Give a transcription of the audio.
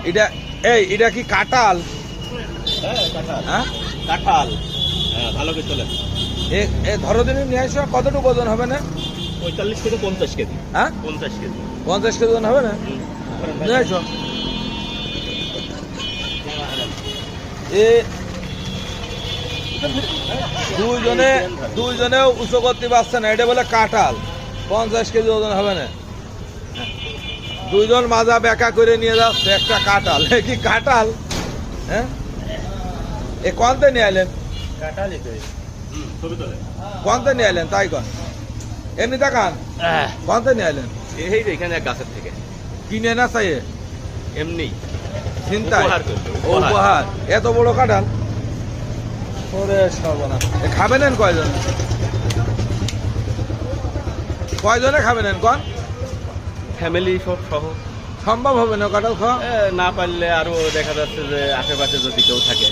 এটা এটা কি কাঁঠাল? হ্যাঁ কাঁঠাল। হ্যাঁ কাঁঠাল। হ্যাঁ ভালো করে চলে। এ ধরো দিনে নিয়ে আসো, কতটুকু ওজন হবে না? 45 থেকে 50 কেজি। হ্যাঁ 50 কেজি। 50 কেজি ওজন হবে না? নিয়ে আসো। এ দুইজনে উঁচু করতে পারছে না, এটা বলে কাঁঠাল। 50 কেজি ওজন হবে না। দুইজন মাজা বেঁকা করে নিয়ে যাচ্ছে একটা কাঁঠাল। এ কি কাঁঠাল? হ্যাঁ এ কনতে নিয়ে এলেন? কাঁঠালই তো। ছবি তোলে। কনতে নিয়ে এলেন তাই কন? এমনি দেখান কনতে নিয়ে এলেন? এই যে এখানে এক গাছের থেকে কিনে না চাই এমনি চিন্তায় উপহার করলো, উপহার। এত বড় কাঁঠাল, ওরে সর্বনাশ। খাবেন কয়জন? কয়জনে খাবেন কন? ফ্যামিলি সব সহ। সম্ভব হবে না কাঁঠাল খাওয়া? না পারলে আরো দেখা যাচ্ছে যে আশেপাশে যদি কেউ থাকে